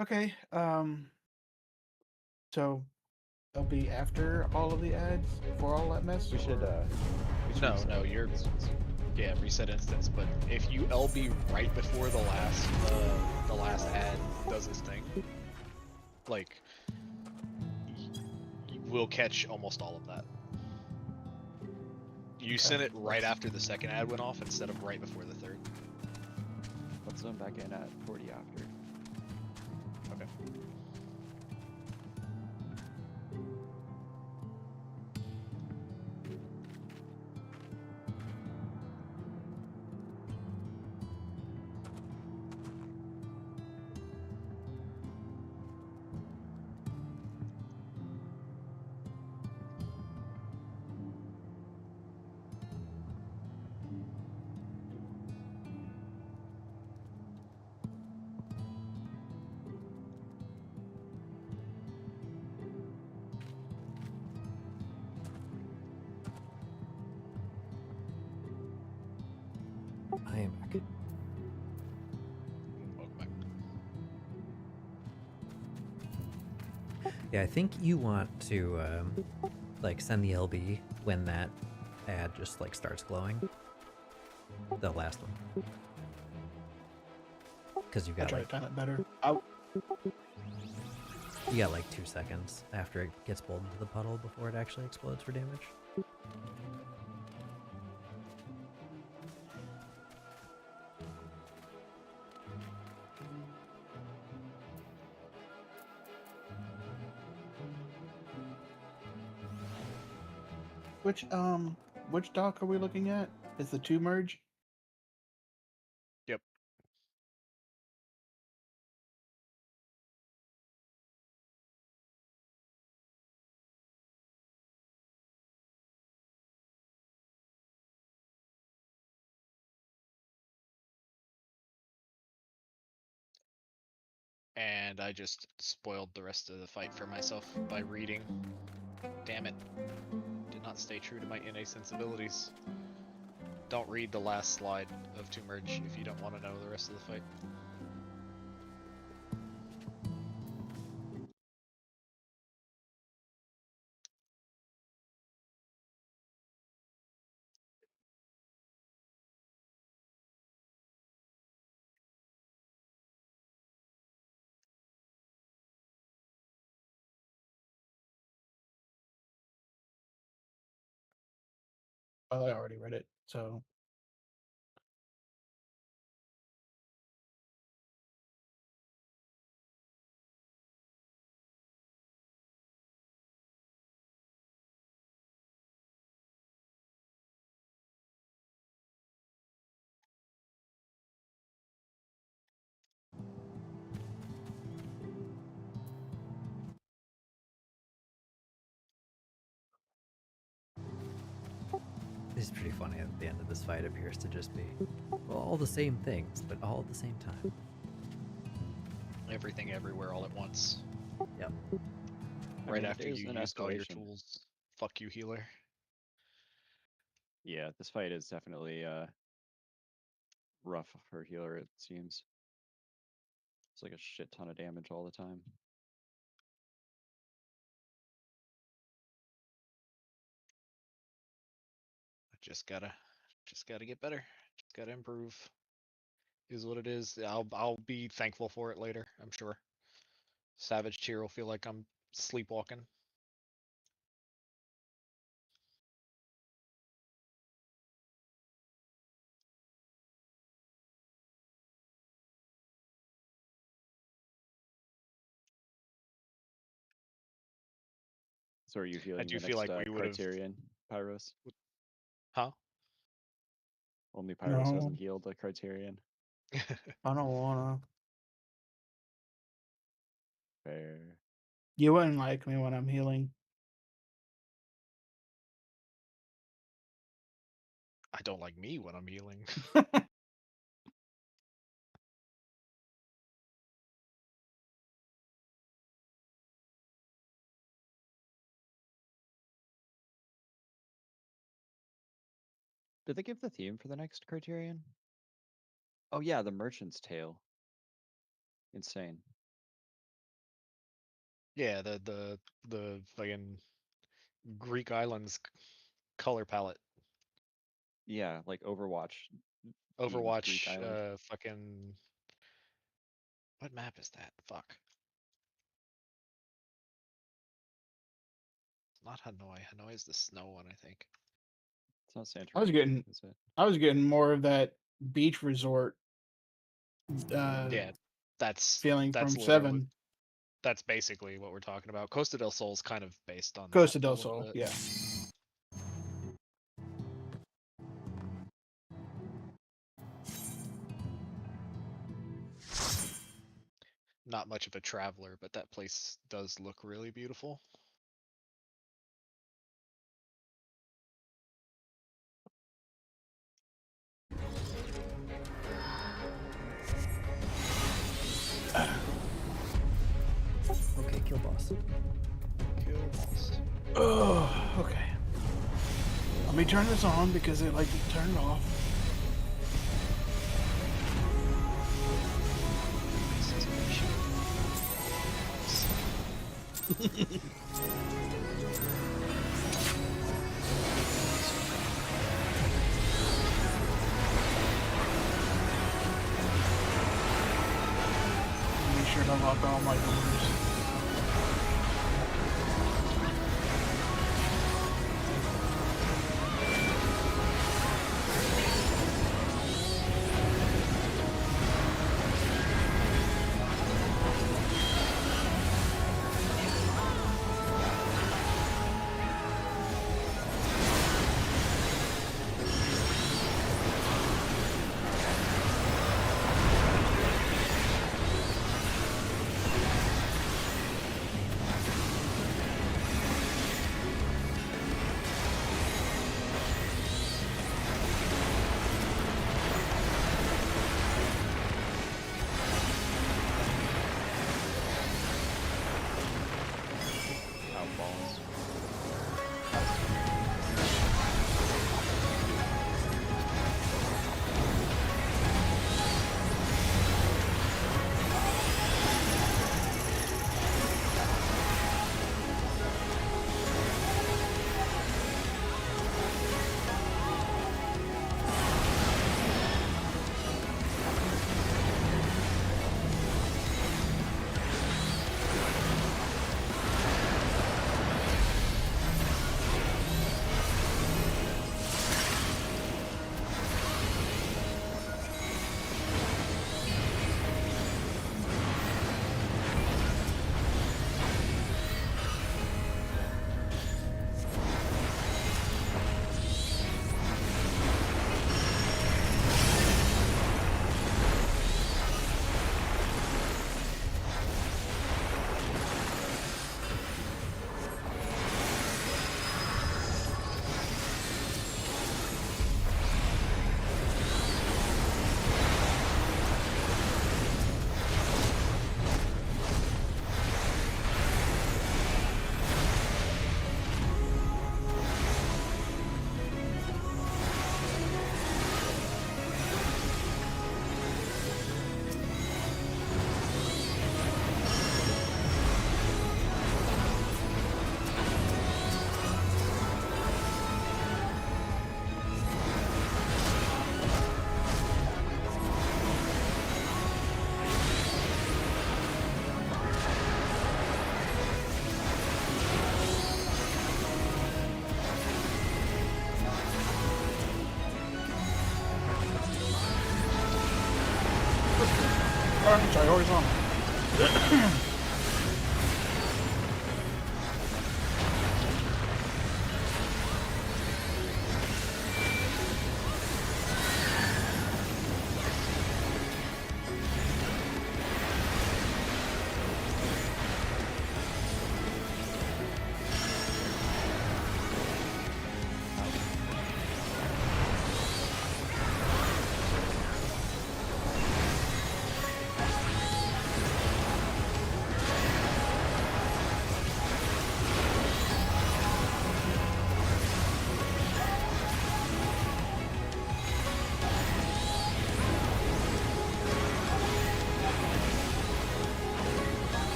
Okay. So it'll be after all of the ads for all that mess. We should No, reset no, the instance. yeah, reset instance. But if you LB right before the last ad does its thing, like you will catch almost all of that. You Okay. sent it right after the second ad went off instead of right before the third. Let's zone back in at 40 after. Okay. I am back. Welcome back. Yeah, I think you want to like send the LB when that ad just like starts glowing. The last one, because you've I'll got try like to time it better. you got like 2 seconds after it gets pulled into the puddle before it actually explodes for damage. Which dock are we looking at? Is the two merge? Yep. And I just spoiled the rest of the fight for myself by reading. Damn it. Did not stay true to my NA sensibilities. Don't read the last slide of 2 merge if you don't want to know the rest of the fight. Well, I already read it, so It's pretty funny at the end of this fight appears to just be well, all the same things, but all at the same time. Everything everywhere all at once. Yep. Right mean, it after is you an used all your escalation. tools. Fuck you, healer. Yeah, this fight is definitely rough for healer, it seems. It's like a shit ton of damage all the time. Just gotta get better. Just gotta improve. Is what it is. I'll be thankful for it later, I'm sure. Savage Cheer will feel like I'm sleepwalking. So are you I healing do the feel next like we would have. Criterion, Pyros? Huh? Only Pyros no, hasn't healed the Criterion. I don't wanna. Fair. You wouldn't like me when I'm healing. I don't like me when I'm healing. Did they give the theme for the next Criterion? Oh yeah, the Merchant's Tale. Insane. Yeah, the fucking Greek islands color palette. Yeah, like Overwatch themed Greek Overwatch, island. fucking. What map is that? Fuck. It's not Hanoi. Hanoi is the snow one, I think. It's not Santorini. I was getting Is it? I was getting more of that beach resort Yeah, that's feeling from literally, 7. that's basically what we're talking about. Costa del Sol's kind of based on Costa that a del little Sol, bit. yeah. Not much of a traveler, but that place does look really beautiful. Okay, kill boss. Kill boss. Oh, okay. Let me turn this on because they like to turn it off. Make sure to lock all my doors. Outballs. I'm sorry, horizontal.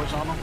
cores on them.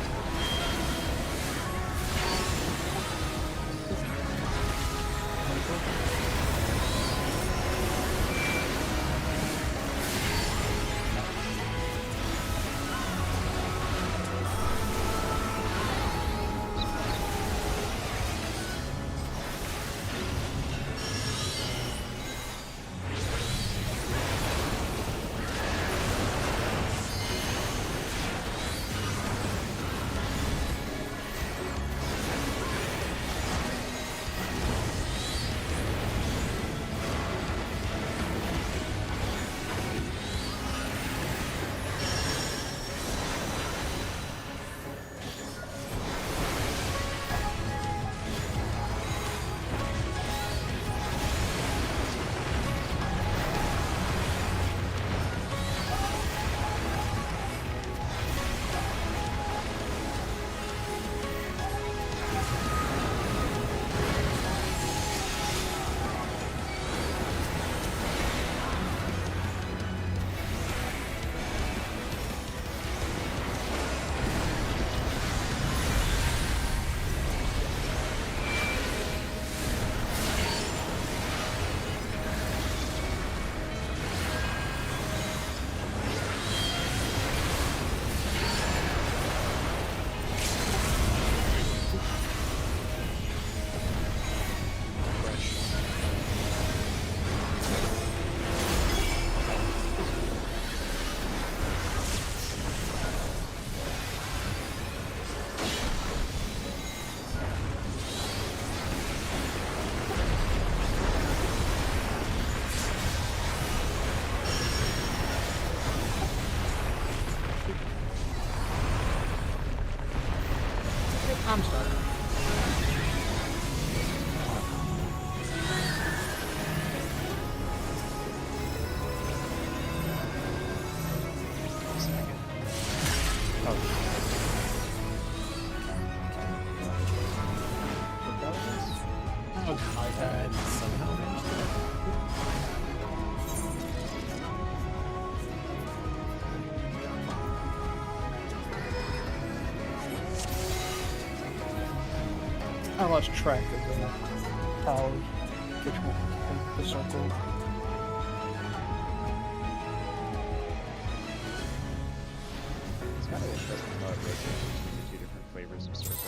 I'm sorry. Oh, my bad. Somehow managed to. I lost track of the towers. Which one? The circle. It's kind of interesting how it rotates between the two different flavors of circle.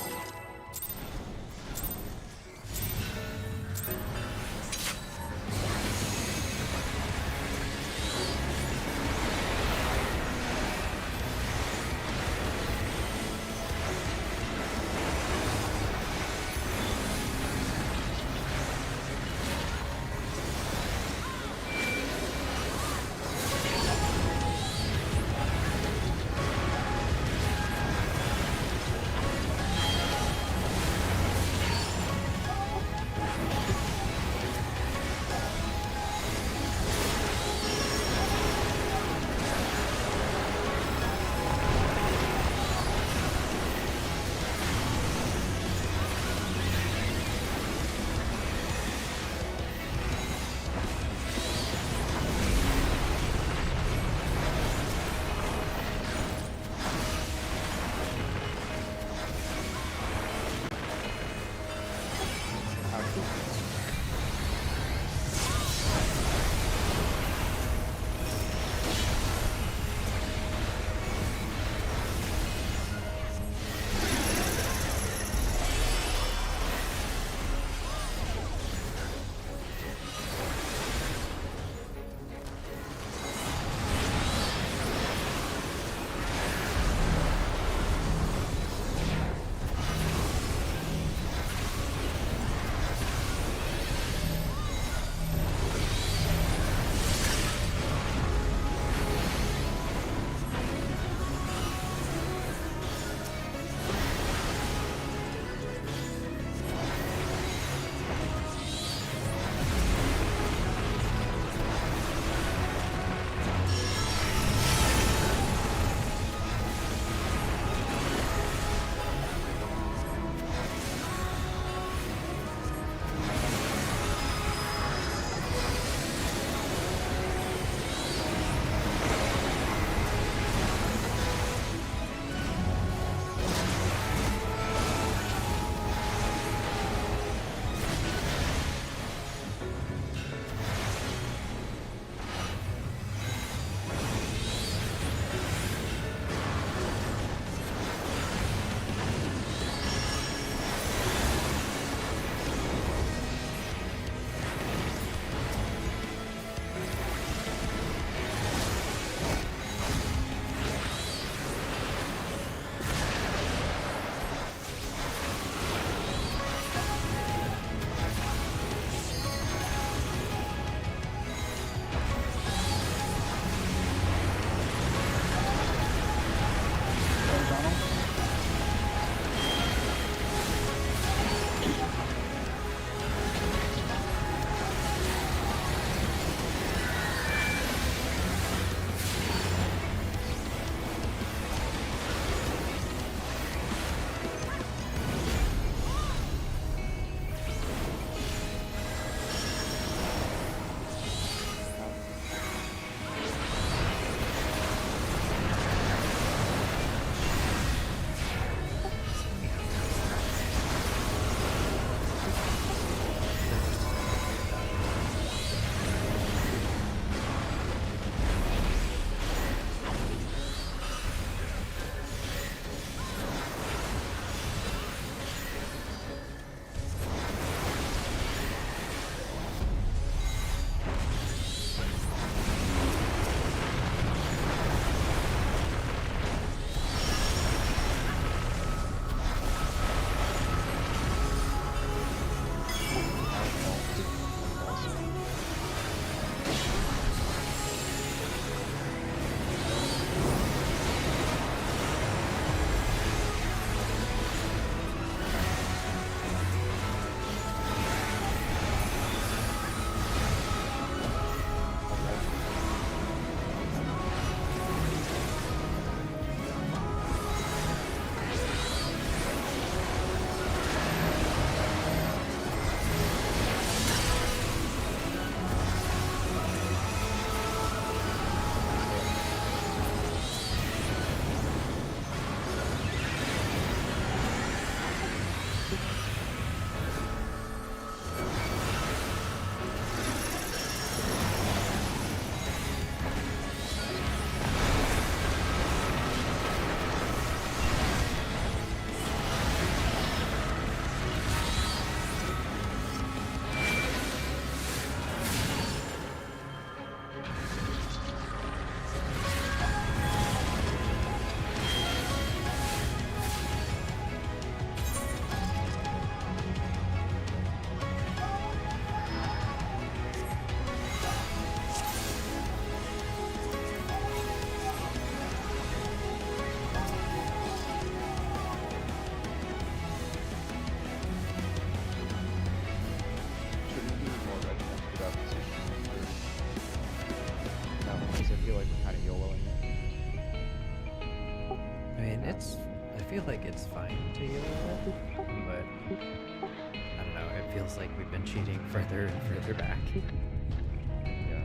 feel like it's fine to heal it, but I don't know, it feels like we've been cheating further and further back. Yeah.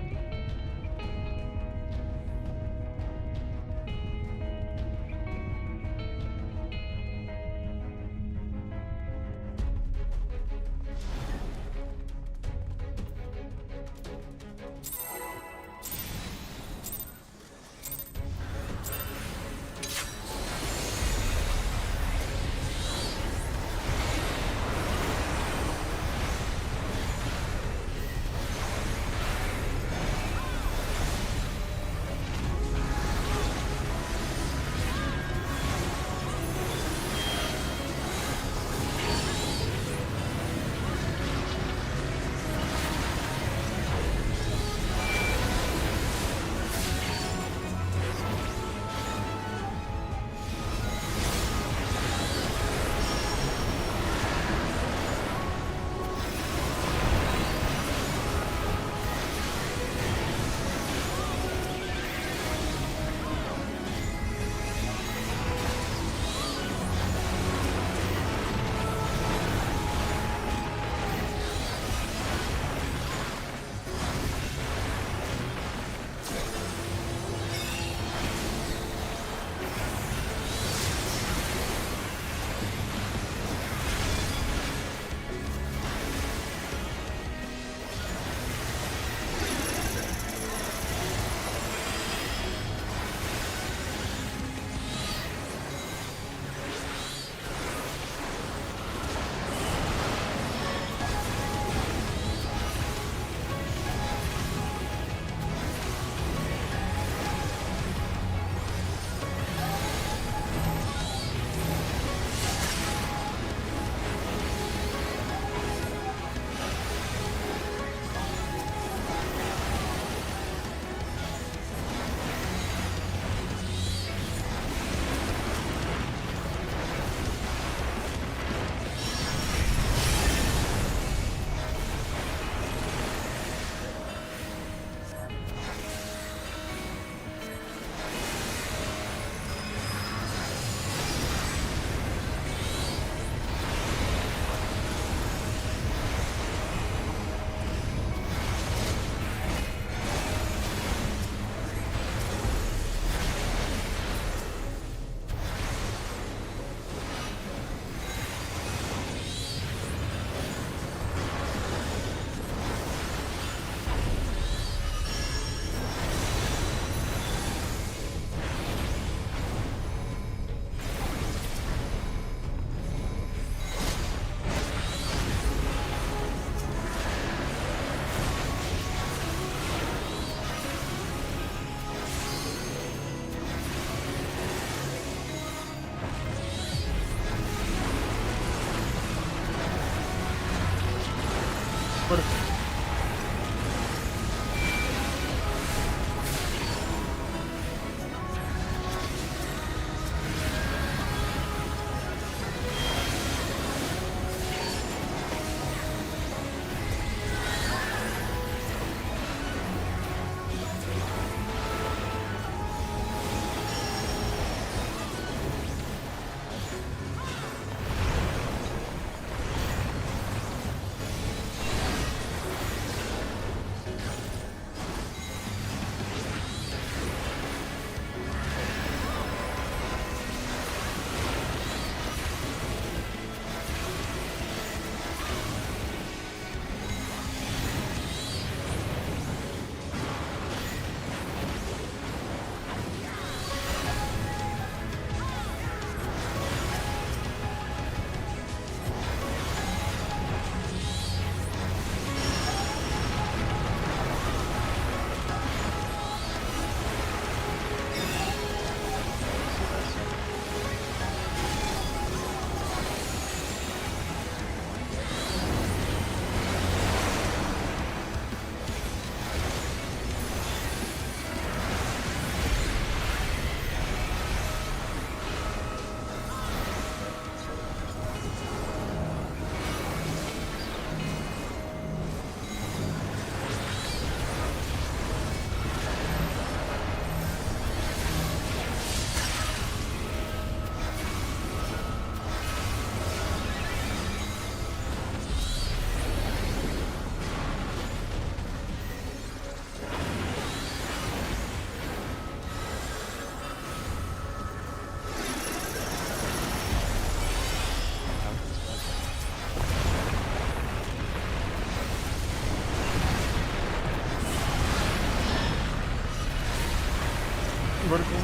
Vertical.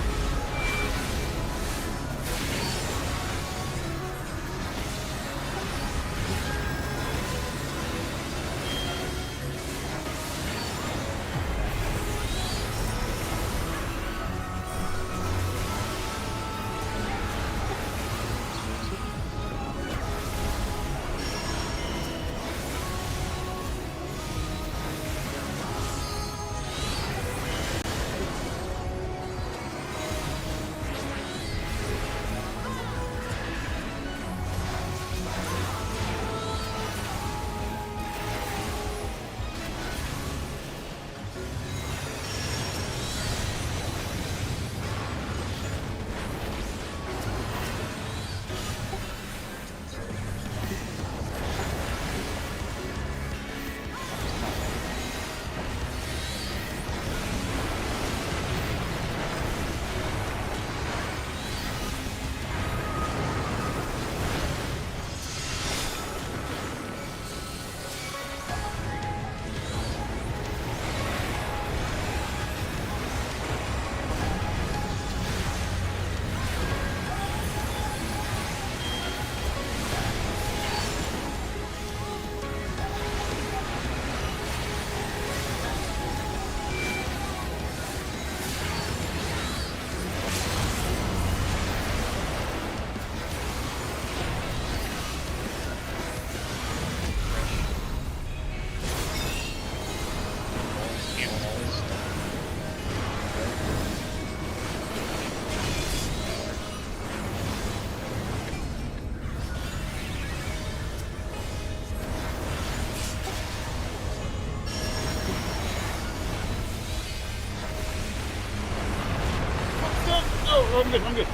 Oh, I'm good. I'm good.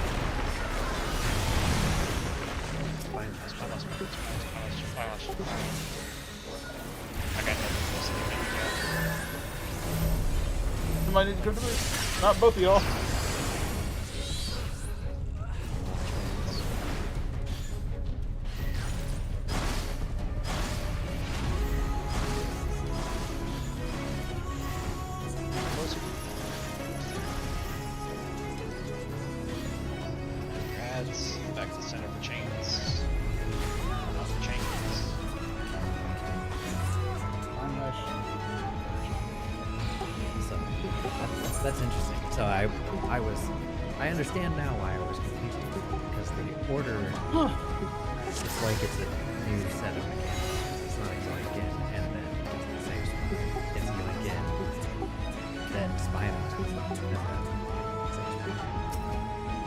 Somebody need to come to me. Not both of y'all. Back to the center of the chains. Off the chains. So that's interesting. So I understand now why I was confused because the order it's like it's a new set of mechanics. It's not yoink in and then just the same spot. It's yoink in, then spine out, and then same spot.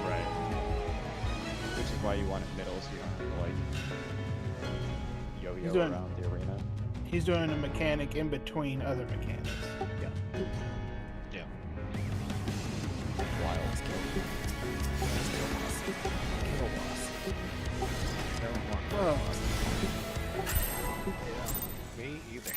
Right. Which is why you want it middle, so you don't have to like yo-yo doing- around the arena. He's doing a mechanic in between other mechanics. Yeah. Yeah. Wild. Oh. Me either.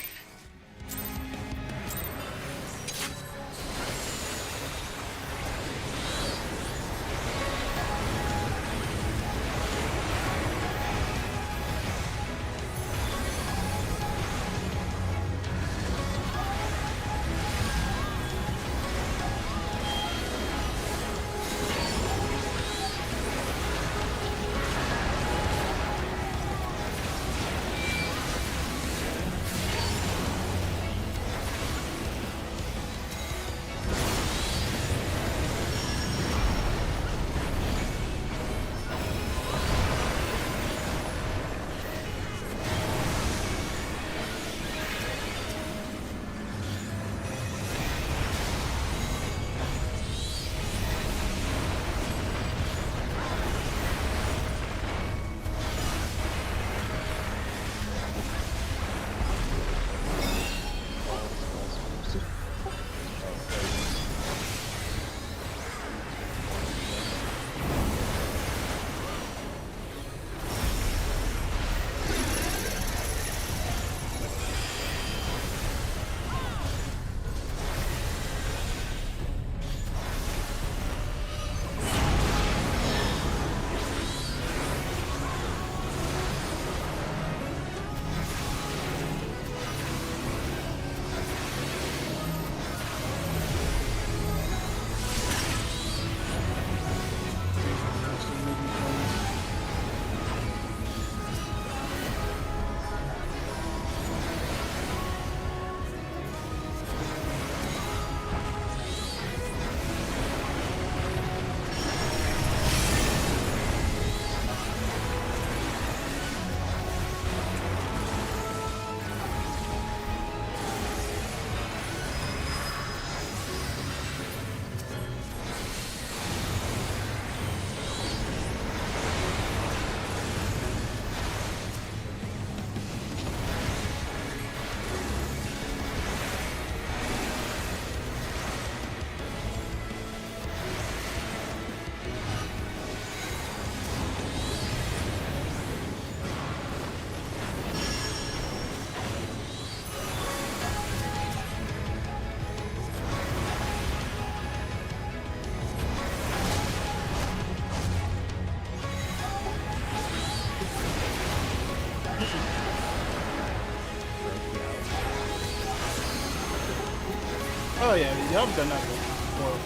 Oh yeah, I've done that before a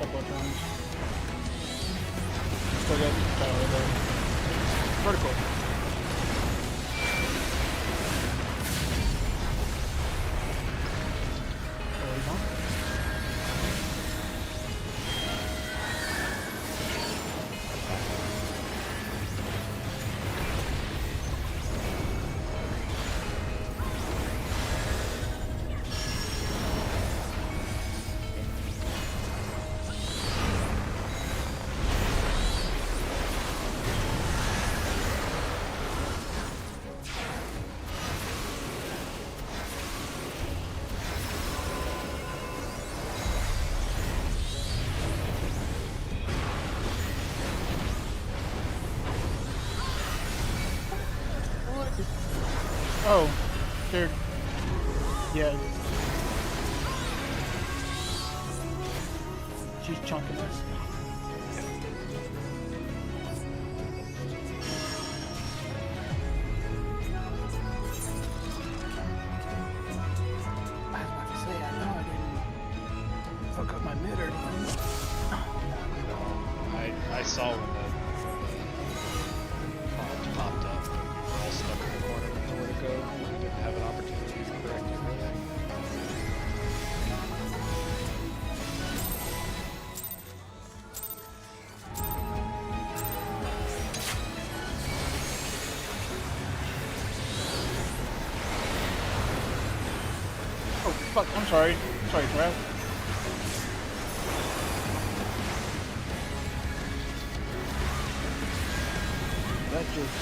couple of times. Still got vertical. There we go. Oh, they're, yeah. She's chunking us. I was about to say, I know I didn't fuck up my mid or anything. I saw when the prompt popped up. We were all stuck in the corner with nowhere to go. We didn't have an opportunity to correct it really. Oh, fuck, I'm sorry. Sorry, Trav. That just...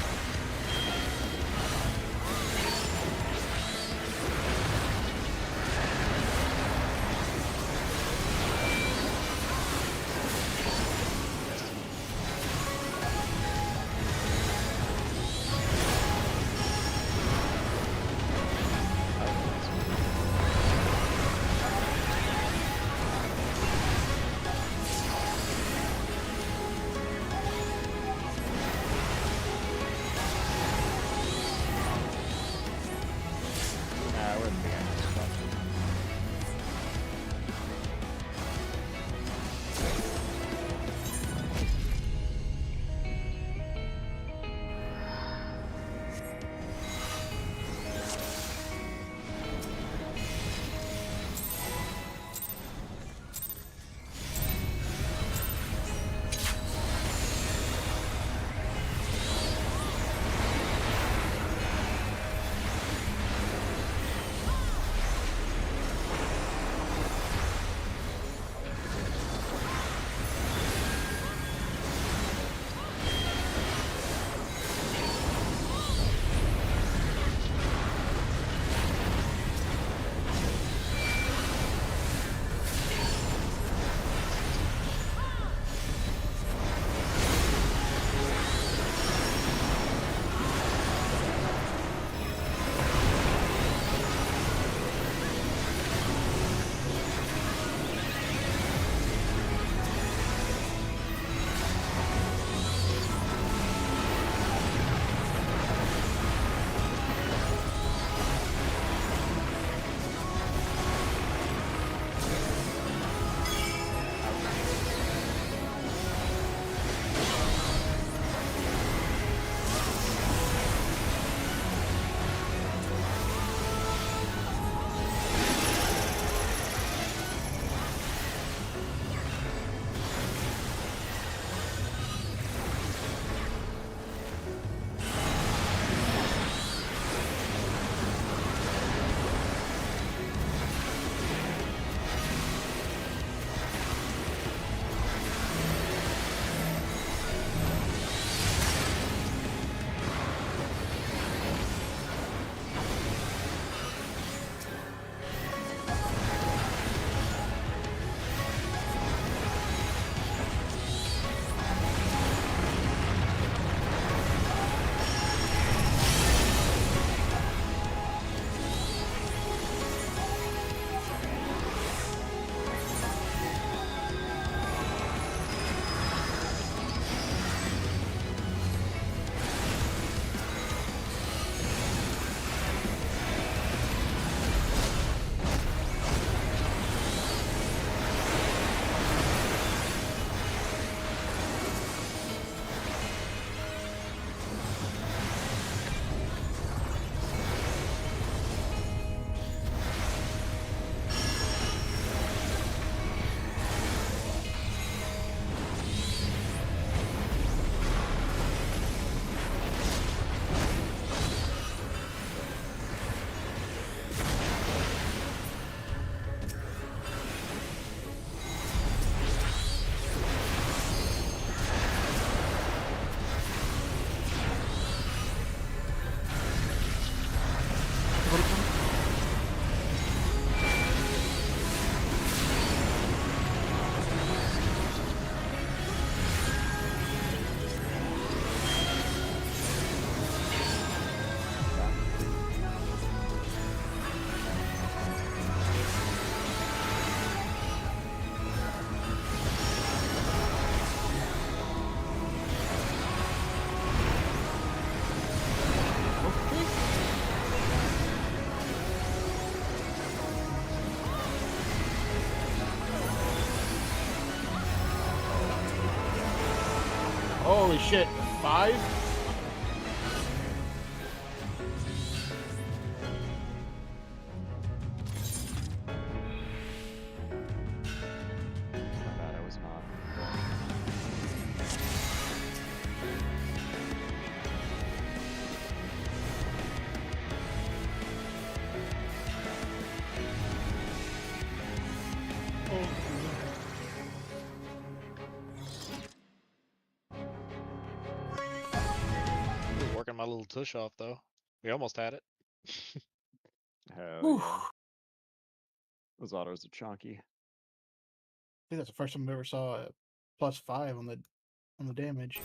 Holy shit. 5? My bad, I was not. Ooh, working my little tush off though. We almost had it. Hell Oof. yeah. Those autos are chonky. I think that's the first time I ever saw a +5 on the damage.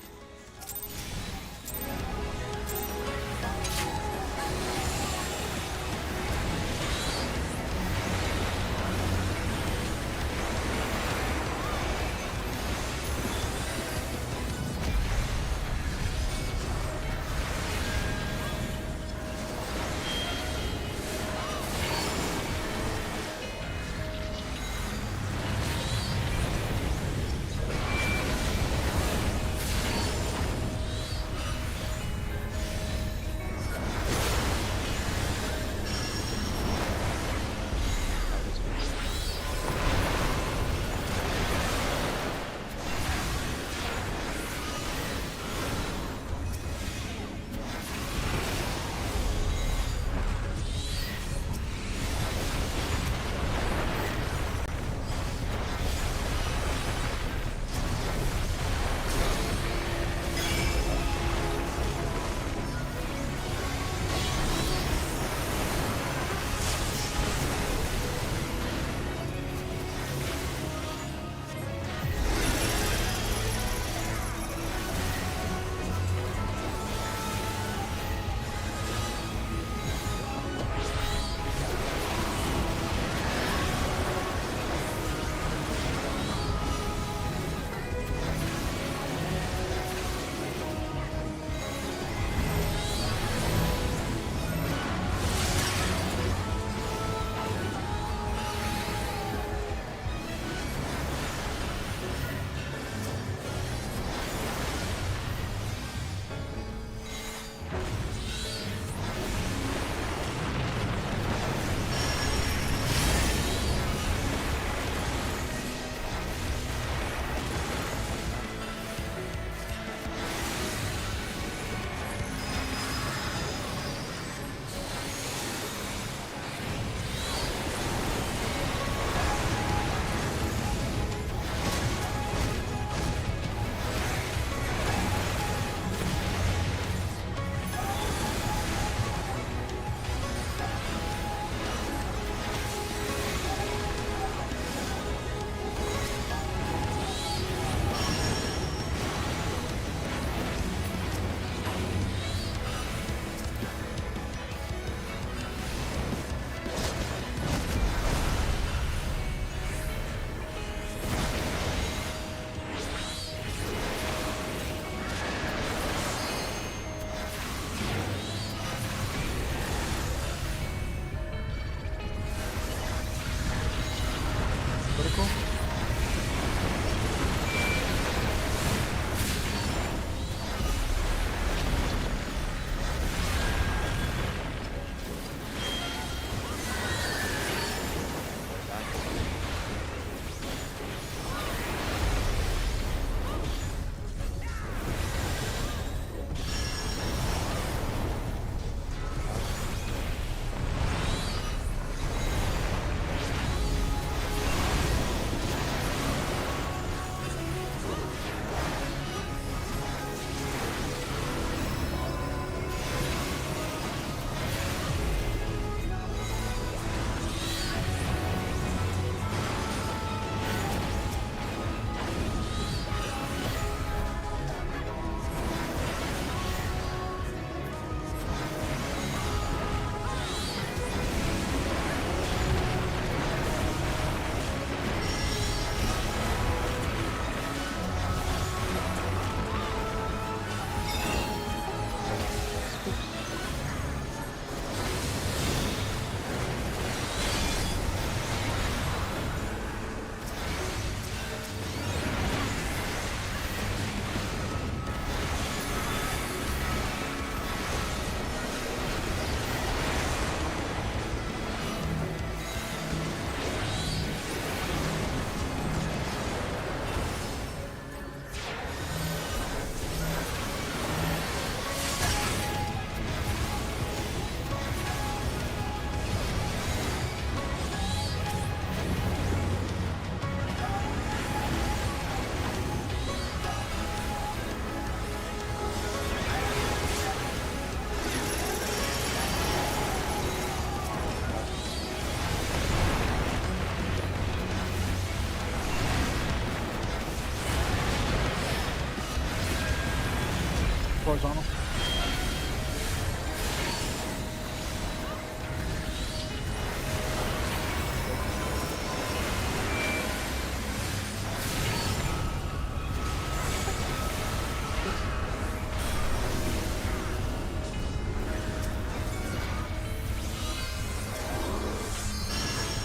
Horizontal.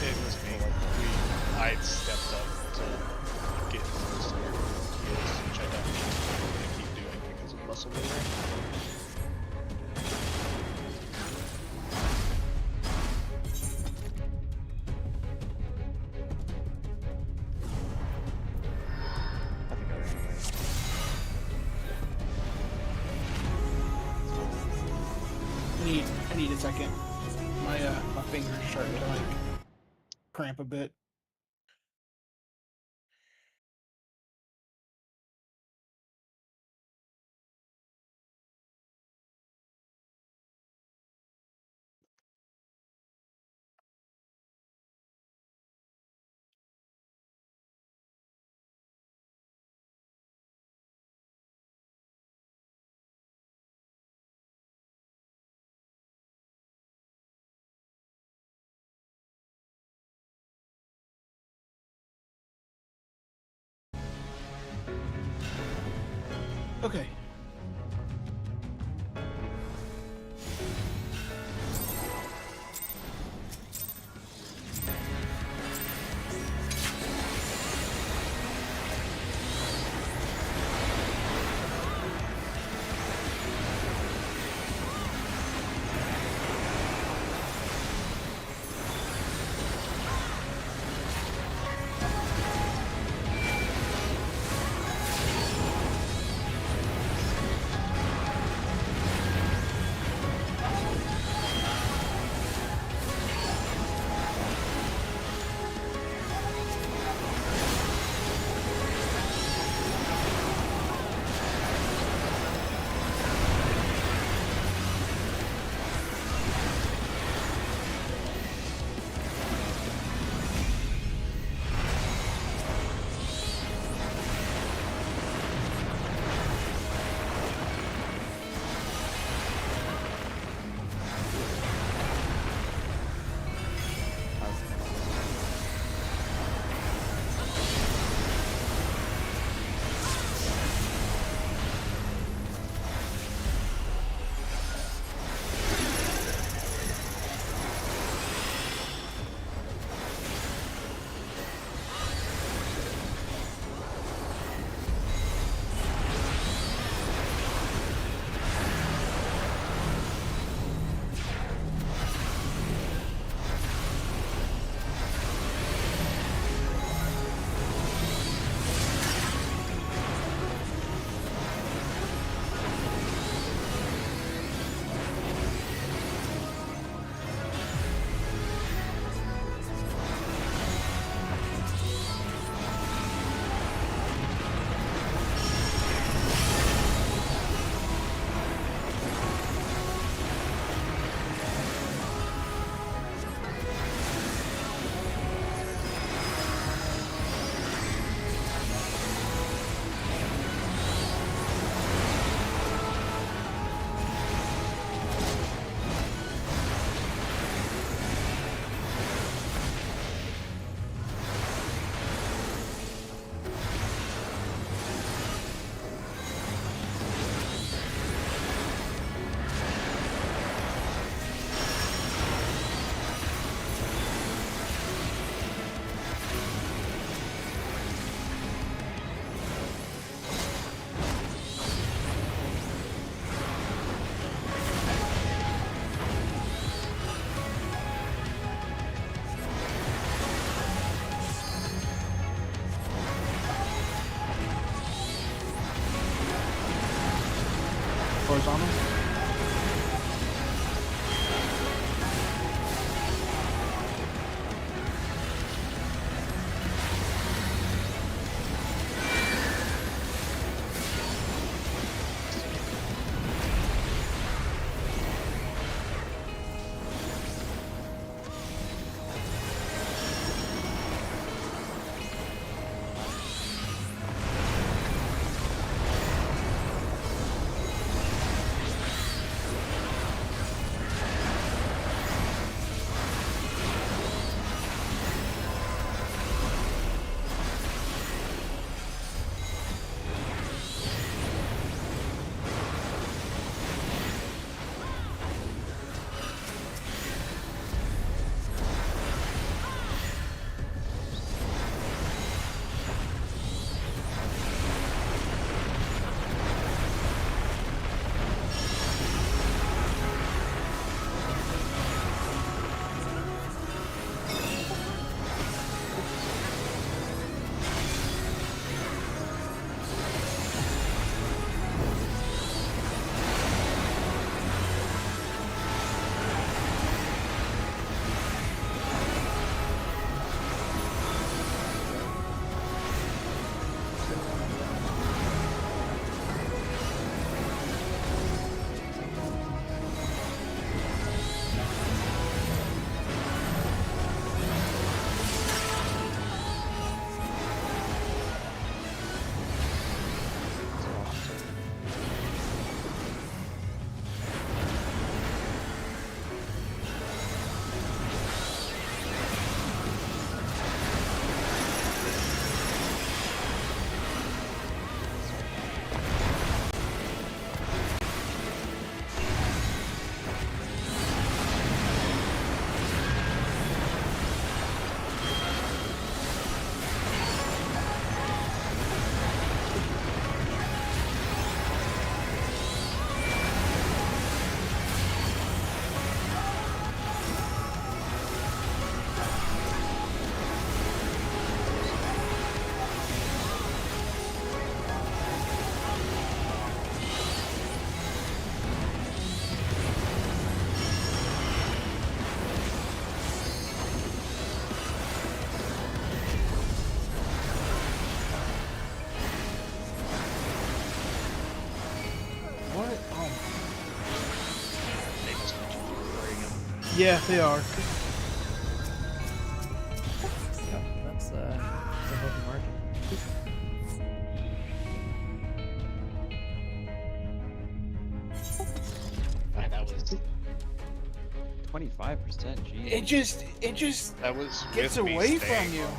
It was me. I stepped up to get close to your heels, which I don't think I'm going to keep doing because of muscle memory. I think I ran away. I need a second. My fingers are starting to like cramp a bit. Okay. Horizontal. Yeah, they are. Yep, that's a healthy margin. And that was 25%. Geez. It just that was gets with me away staying from you. on.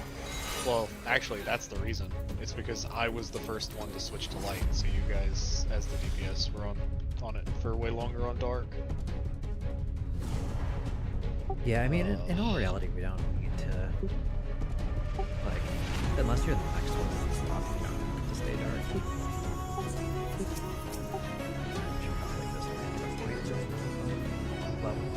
Well, actually, that's the reason. It's because I was the first one to switch to light, so you guys, as the DPS, were on it for way longer on dark. Yeah, I mean, in all reality, we don't need to, like, unless you're the next one to stop, you don't have to stay dark. Should probably just wait till level.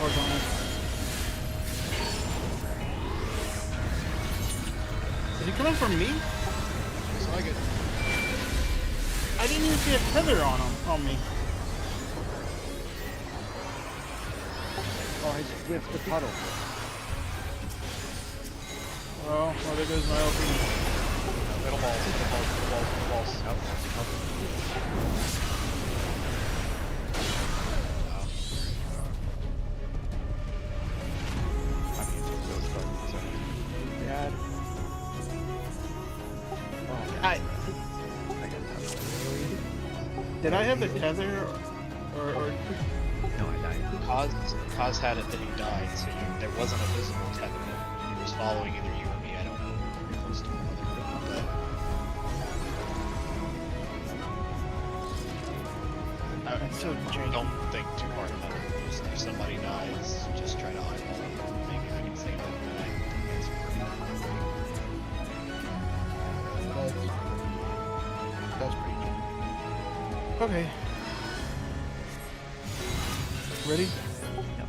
Horizontal. Is he coming from me? Looks like it. I didn't even see a tether on me. Oh, I whiffed the puddle. Well, there goes my LP. Middle balls, middle balls, middle balls, middle balls. Help, help. Wow. I'm using those buttons, so bad. Oh, I I got that. did I have the tether or No, I died. Kaz had it, then he died, so there wasn't a visible tether. He was following either you or me. I don't know. Pretty close to one other. But That's so janky. don't think too hard about it. Just if somebody dies, just try to eyeball it. Maybe I can save it. But I think it's pretty. That's pretty janky. Okay. Ready? Yep.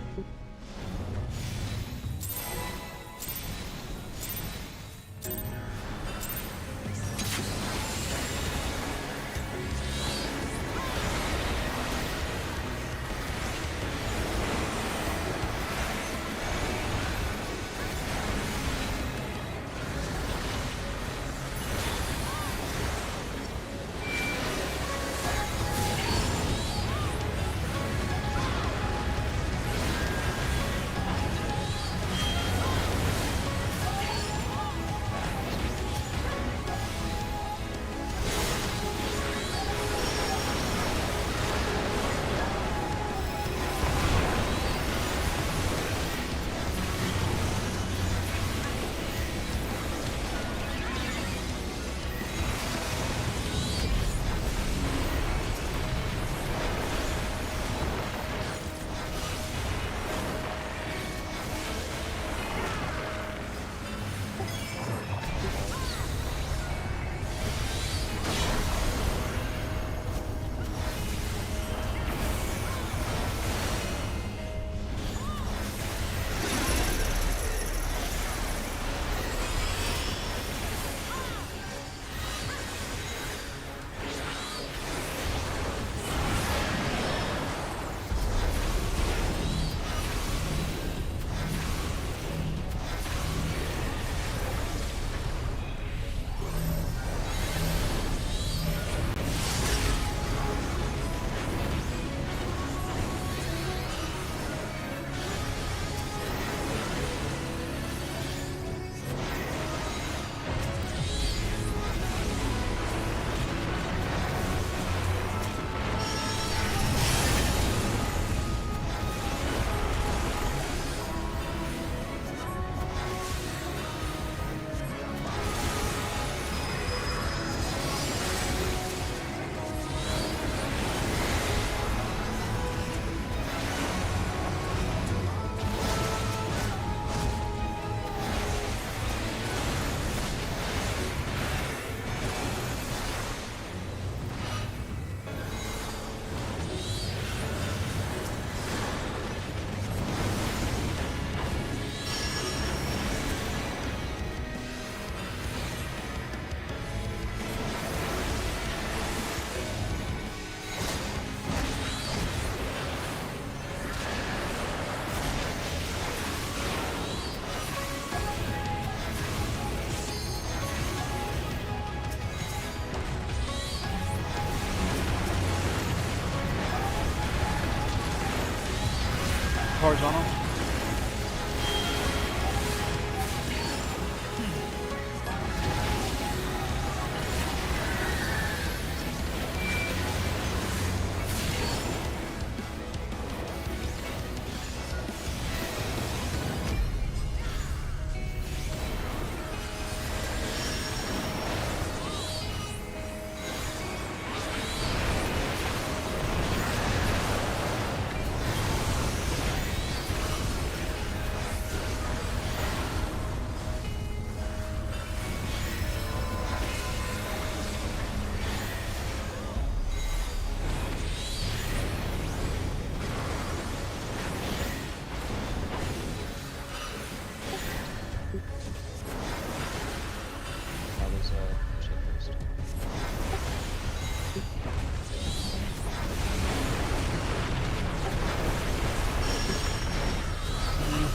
Horizontal.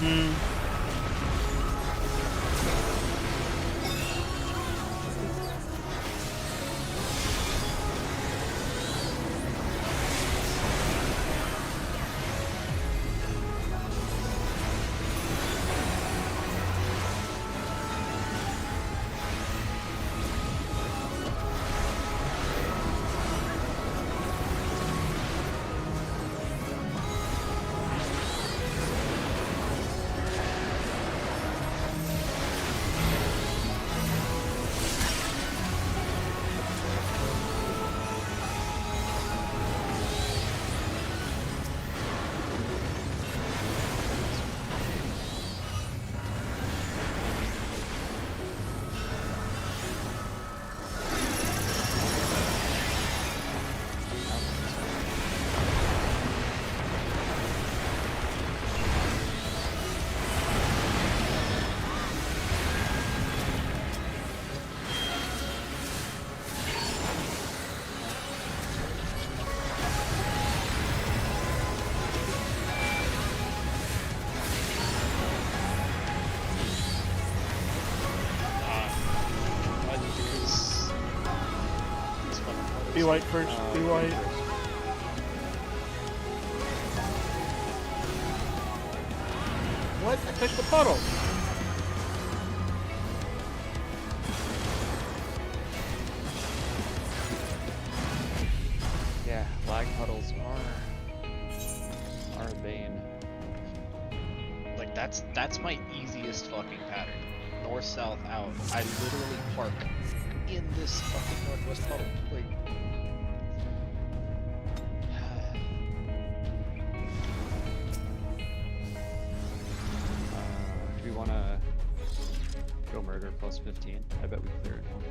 Hmm. Be white first. Be white. What? I touched the puddle. Yeah, lag puddles are a bane. Like that's my easiest fucking pattern. North, south, out. I literally park in this fucking northwest puddle. Like. Do we want to go murder plus 15? I bet we clear it on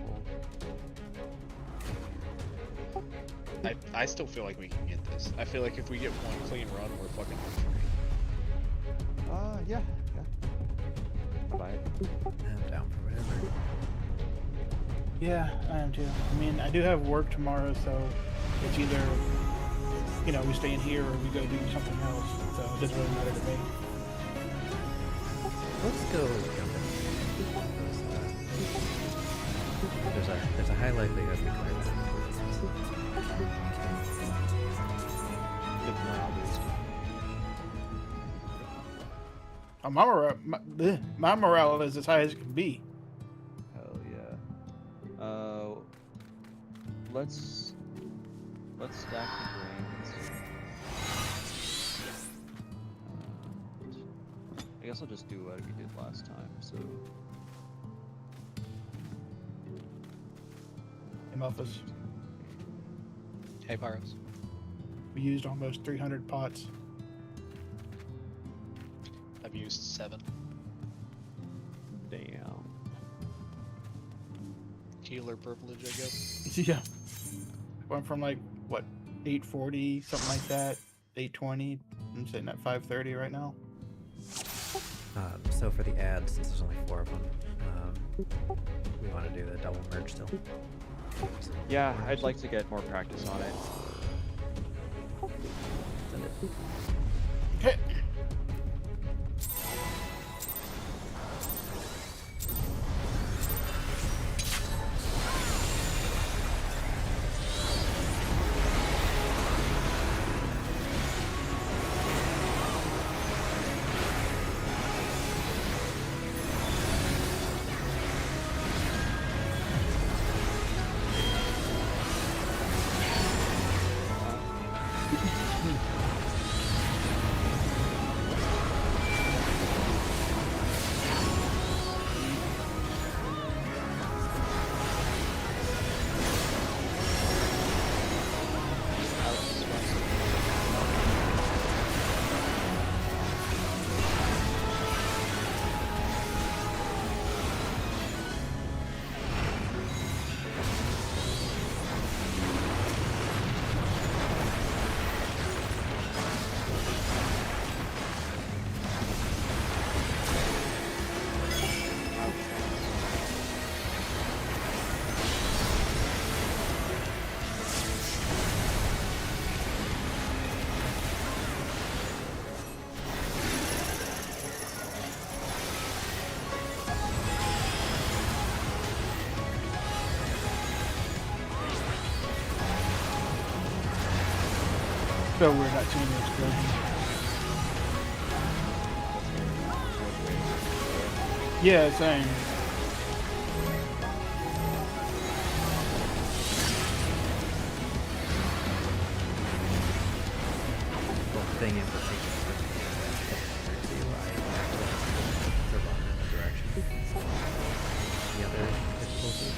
full. I still feel like we can get this. I feel like if we get one clean run, we're fucking free. Yeah. I'll buy it. I'm down for whatever. Yeah, I am too. I mean, I do have work tomorrow, so it's either, you know, we stay in here or we go do something else. So it doesn't really matter to me. Let's go jump in. There's a high likelihood we clear that. Give morale boost. My morale is as high as it can be. Hell yeah. Let's stack the brains. I guess I'll just do what we did last time. So Hey, Muffus. Hey, Pyros. We used almost 300 pots. I've used 7. damn. Healer privilege, I guess. Yeah. Went from like, what, 840, something like that, 820. I'm sitting at 530 right now. So for the ads, since there's only 4 of them, we want to do the double merge still. Yeah, I'd like to get more practice on it. Send it. Okay. feel weird not seeing the explosion. Yeah, same. Well, thing in particular, to run in the direction. The other difficulty.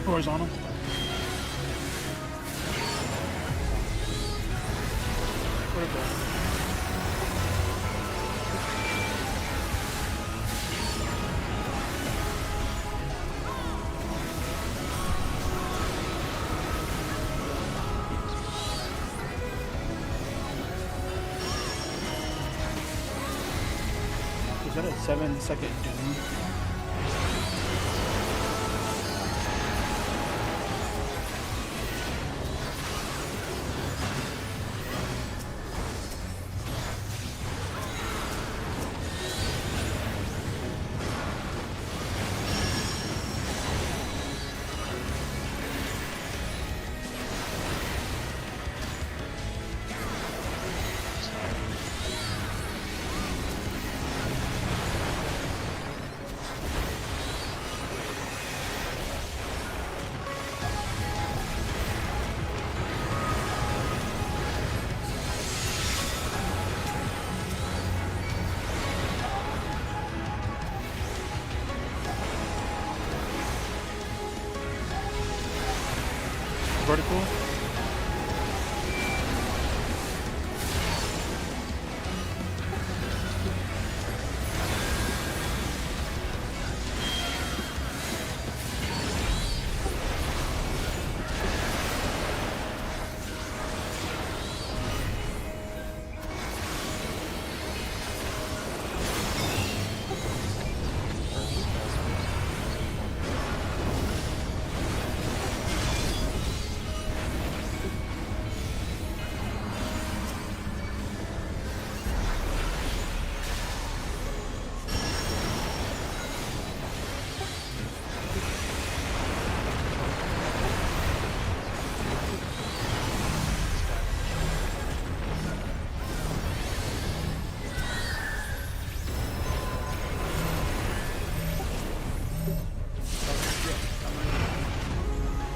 Horizontal. Vertical. Is that a 7-second doom?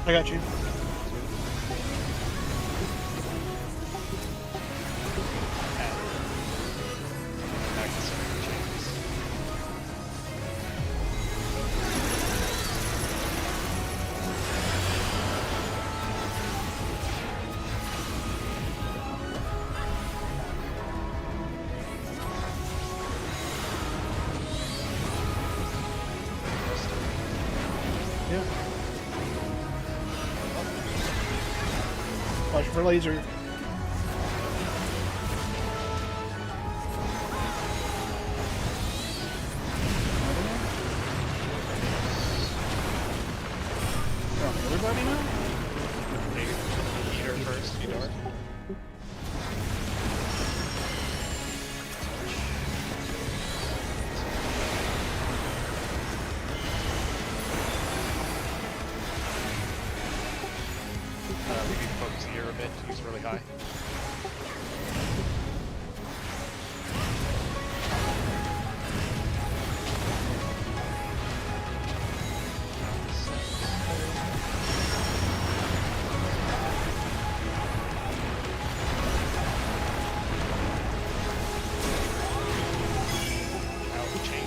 I got you. Back to some of your changes. Yeah. Watch for laser. Oh, everybody now? Eater first, Eater. We need to focus here a bit. He's really high. Out the chain.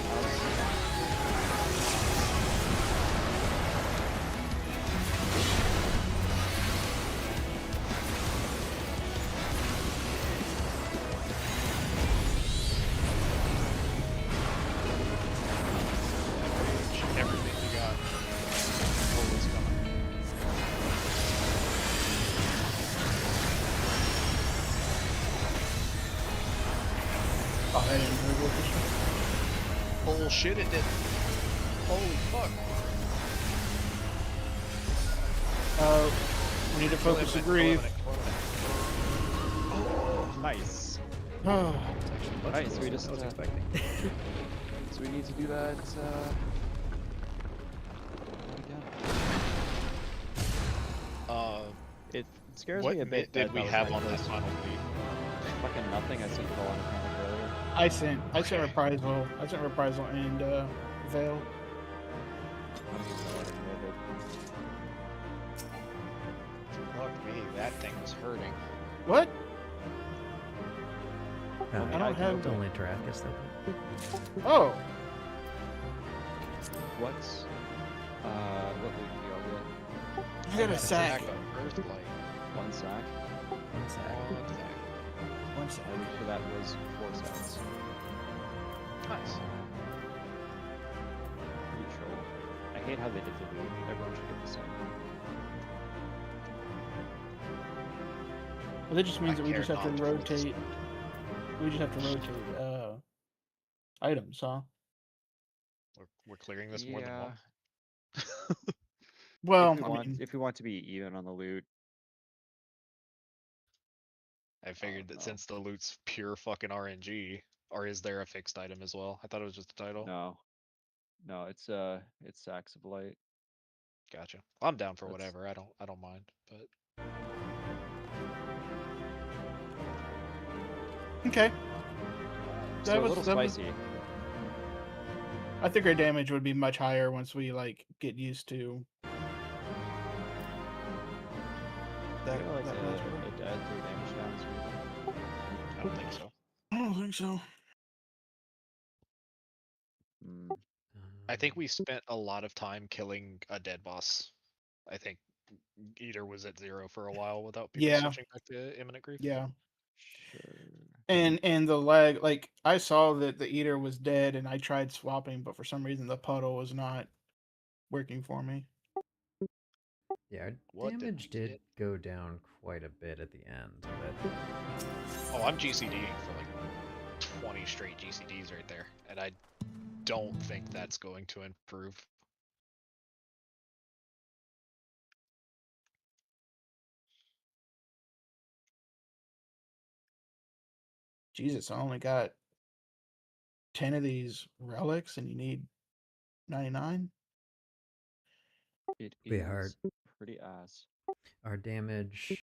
Everything you got. Always coming. Oh, I didn't really work this one. Bullshit, it did. Holy fuck. We need to focus the grieve. Nice. Oh, It's actually much Alright, so closer we than just, I was uh, expecting. So we need to do that again. It scares What me a bit mitt did that we that was have on actually that final fleet? fucking nothing. I sent it all on a comic earlier. I sent Okay. reprisal. I sent reprisal and veil. I don't even know what I did. Fuck me, that thing was hurting. What? No, I don't have- It's only Dracus though. Oh, What? What loot do y'all get? I got a sack. Of Earthlight. One sack. One sec. One sack. One sack. I think for that was 4 sacks. Nice. Pretty troll. I hate how they did the loot. Everyone should get the same. Well, that just means I that we care just have to not to hold this. rotate. We just have to rotate items, huh? We're clearing this more than Yeah. one. Well, If we want to be even on the loot, I figured that no. since the loot's pure fucking RNG, or is there a fixed item as well? I thought it was just a title. no, it's sacks of light. Gotcha. I'm down for That's- whatever. I don't mind. But okay. So That a was- little that was- spicy. I think our damage would be much higher once we like get used to that. You know, like that a much. death or damage down. I don't think so. I don't think so. I think we spent a lot of time killing a dead boss. I think Eater was at 0 for a while without people Yeah. switching back to Imminent Grief. Yeah. Sure. And the lag, like I saw that the eater was dead, and I tried swapping, but for some reason the puddle was not working for me. Yeah, our What did damage we did get? go down quite a bit at the end, but Oh, I'm GCDing for like 20 straight GCDs right there, and I don't think that's going to improve. Jesus, I only got 10 of these relics, and you need 99. It Be is hard. pretty ass. our damage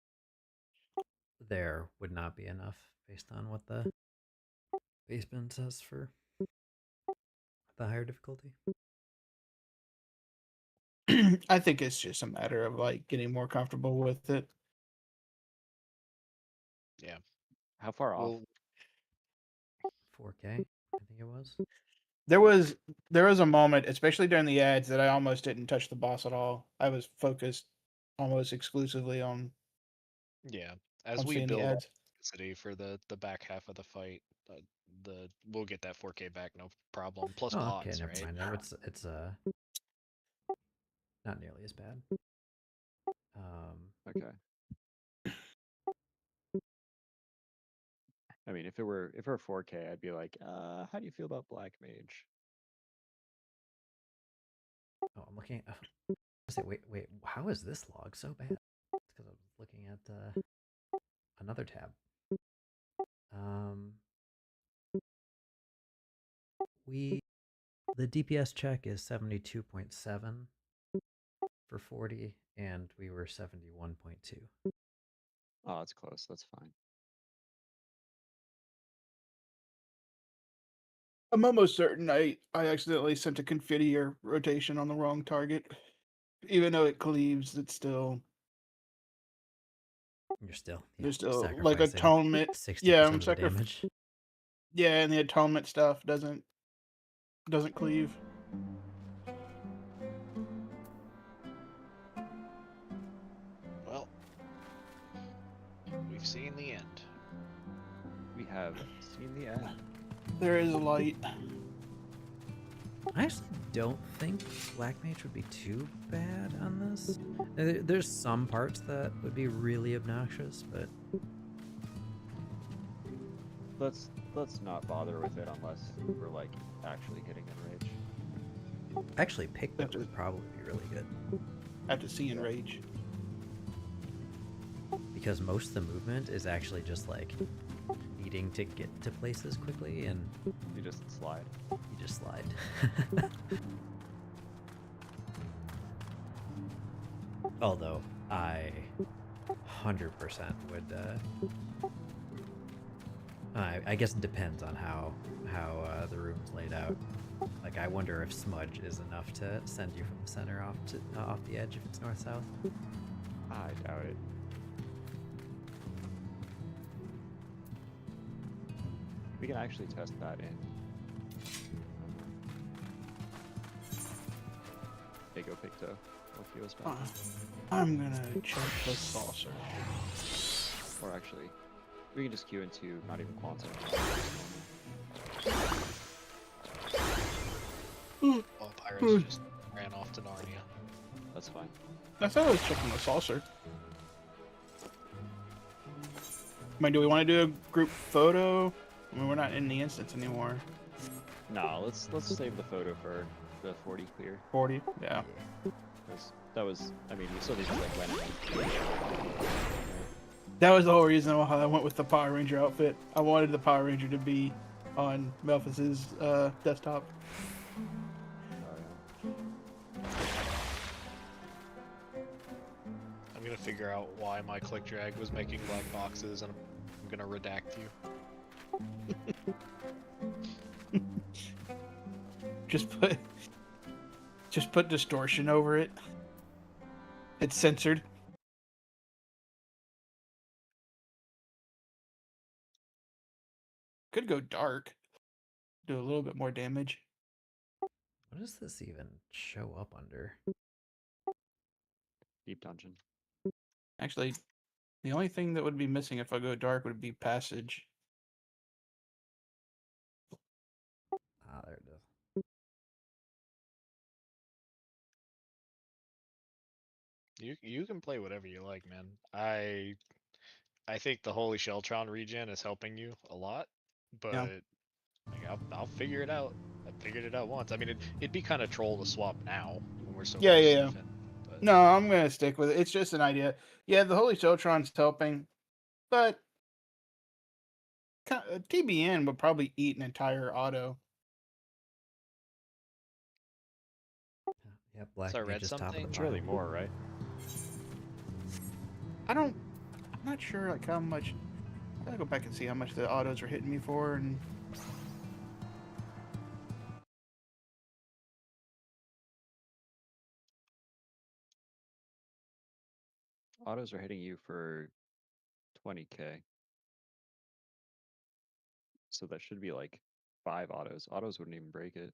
there would not be enough based on what the basement says for the higher difficulty. I think it's just a matter of like getting more comfortable with it. Yeah. How far off? Well, 4K, I think it was. There was a moment, especially during the ads, that I almost didn't touch the boss at all. I was focused almost exclusively yeah. As on we seeing the build up ads. intensity for the back half of the fight, we'll get that 4K back, no problem. Plus Oh, okay, mods, never right? mind. No, it's not nearly as bad. Okay. I mean, if it were 4K, I'd be like, how do you feel about Black Mage? Oh, I'm looking. I say, wait. How is this log so bad? It's because I'm looking at another tab. Um, the DPS check is 72.7 for 40, and we were 71.2. Oh, it's close. That's fine. I'm almost certain I accidentally sent a confetti or rotation on the wrong target. Even though it cleaves, it's still You're still, yeah, there's you're still like sacrificing atonement. 60% Yeah, of the damage. Yeah, and the atonement stuff doesn't cleave. Well, we've seen the end. We have seen the end. There is a light. I actually don't think Black Mage would be too bad on this. There's some parts that would be really obnoxious, but Let's not bother with it unless we're like actually hitting enrage. actually Pick Whip would probably be really good. Have to see enrage. Because most of the movement is actually just like needing to get to places quickly, and You just slide. you just slide. Although I 100% would. I guess it depends on how the room's laid out. Like, I wonder if smudge is enough to send you from the center off the edge if it's north south. I doubt it. We can actually test that in Dago Picto or Fio's back. I'm gonna check the saucer. Or actually, we can just queue into not even Quantum. Well, Pirates just ran off to Narnia. That's fine. I thought I was checking the saucer. I mean, do we want to do a group photo? I mean, we're not in the instance anymore. No, let's save the photo for the 40 clear. 40, yeah. That was, I mean, we still need to like win it. That was the whole reason why I went with the Power Ranger outfit. I wanted the Power Ranger to be on Melphus's desktop. I'm gonna figure out why my click drag was making black boxes, and I'm gonna redact you. Just put distortion over it. It's censored. Could go dark. Do a little bit more damage. What does this even show up under? Deep dungeon. Actually, the only thing that would be missing if I go dark would be passage. Ah, there it is. You can play whatever you like, man. I think the Holy Sheltron regen is helping you a lot, but Yeah. like, I'll figure it out. I figured it out once. I mean, it'd be kind of troll to swap now when we're so Yeah, close yeah, to yeah. defend, but No, I'm gonna stick with it. It's just an idea. Yeah, the Holy Sheltron's helping, but TBN would probably eat an entire auto. Yeah, Black So I Mage read is top of the something. It's pile. really more, right? I'm not sure like how much. I gotta go back and see how much the autos are hitting me for, and Autos are hitting you for 20k. So that should be like 5 autos. Autos wouldn't even break it.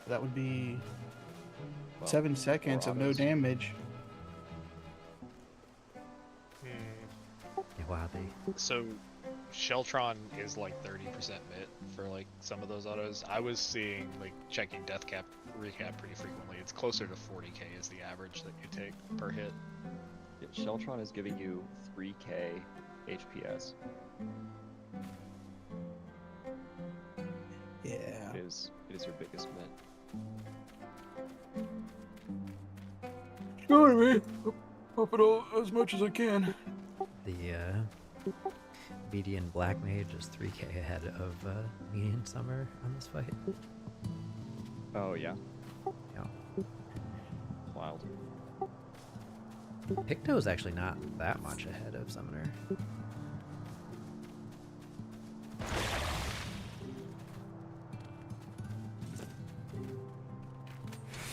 That would be Well, 7 4 seconds of no autos. damage. Yeah, wow, they So, Sheltron is like 30% mid for like some of those autos. I was seeing like checking death cap recap pretty frequently. It's closer to 40k is the average that you take per hit. Yeah, Sheltron is giving you 3k HPS. Yeah. It is your biggest mint. Screw me. Up it all as much as I can. the median black mage is 3k ahead of median summer on this fight. Oh yeah, Yeah. wild. Picto is actually not that much ahead of summoner.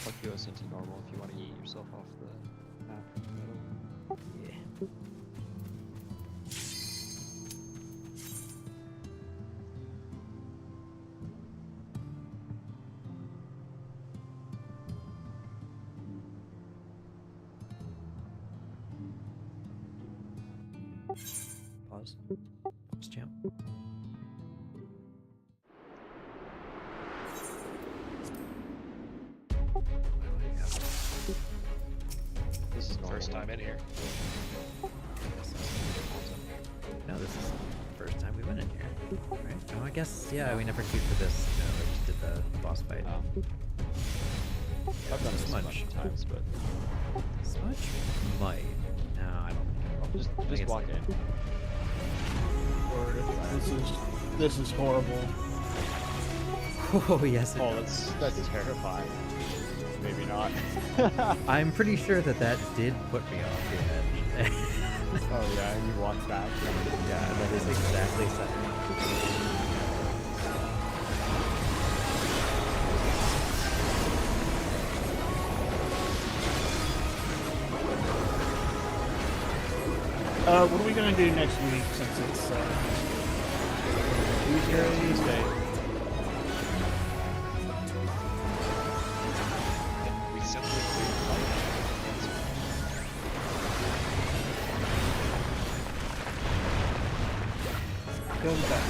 Fuck us into normal if you want to eat yourself off the map in the middle. Yeah. Pause. Pause, champ. This is normal. First time in here. No, this is the first time we went in here, right? Oh, I guess, yeah, we never queued for this. No, we just did the boss fight. I've done this a Smudge. bunch of times, but Smudge? Might. No, I don't think. just it's walk like- in. Lord, this is horrible. Oh, yes. Oh, that's terrifying. Maybe not. I'm pretty sure that did put me off the edge. Oh yeah, you walk back. Yeah, that is exactly so. What are we gonna do next week since it's Tuesday? We simply cleared the fight. Go back.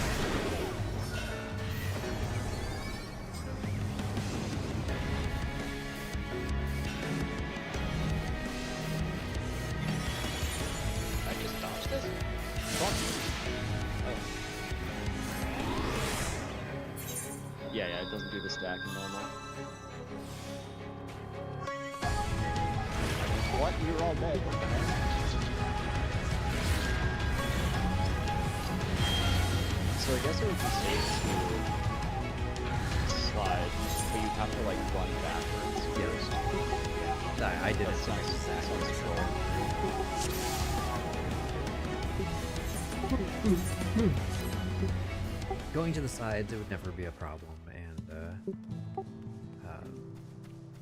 I just dodged this. Yeah, it doesn't do the stacking normal. What? You're all dead. What the heck? So I guess it would be safe to slide, but you'd have to like run backwards. Yes. I did it. That sounds cool. Going to the sides, it would never be a problem, and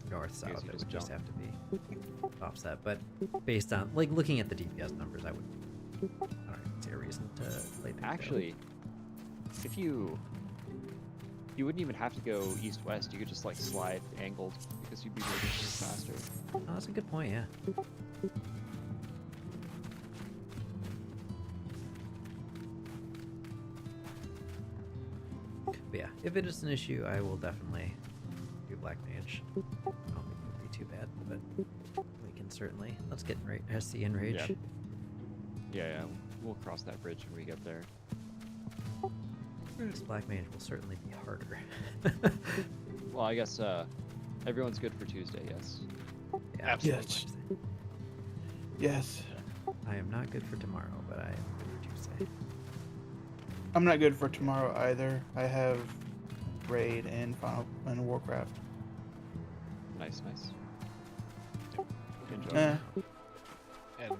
north south, Guess you it just would just jump. have to be offset. But based on like looking at the DPS numbers, I don't see a reason to play things down. Actually, if you wouldn't even have to go east-west, you could just like slide angled because you'd be moving faster. Oh, that's a good point. Yeah. But yeah, if it is an issue, I will definitely do Black Mage. I don't think it would be too bad, but we can certainly. Let's get SC in rage. Yeah, we'll cross that bridge when we get there. This Black Mage will certainly be harder. Well, I guess everyone's good for Tuesday, yes. Yeah, Absolutely. Yes. Yes. I am not good for tomorrow, but I am good for Tuesday. I'm not good for tomorrow either. I have Raid and Warcraft. Nice. Enjoy. And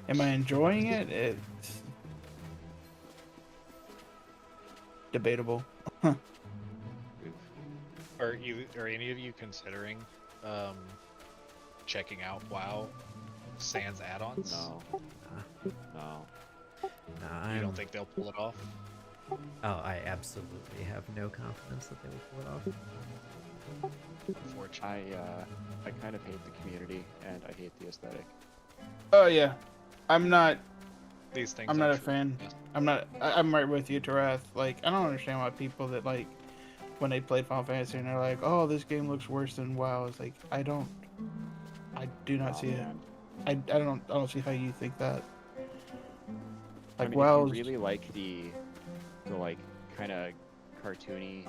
Am I enjoying it? It's debatable. Ooh. Are any of you considering checking out WoW Sans add-ons? No, Uh, no. nah, You don't think they'll pull it off? Oh, I absolutely have no confidence that they will pull it off. Unfortunately. I kind of hate the community and I hate the aesthetic. Oh yeah, I'm not. These things I'm are not a true, fan. yeah. I'm right with you, Tarath. Like, I don't understand why people that like when they played Final Fantasy and they're like, "Oh, this game looks worse than WoW." It's like I do not Oh, see it. man. I don't see how you think that. I Like mean, WoW, if you really like the like kind of cartoony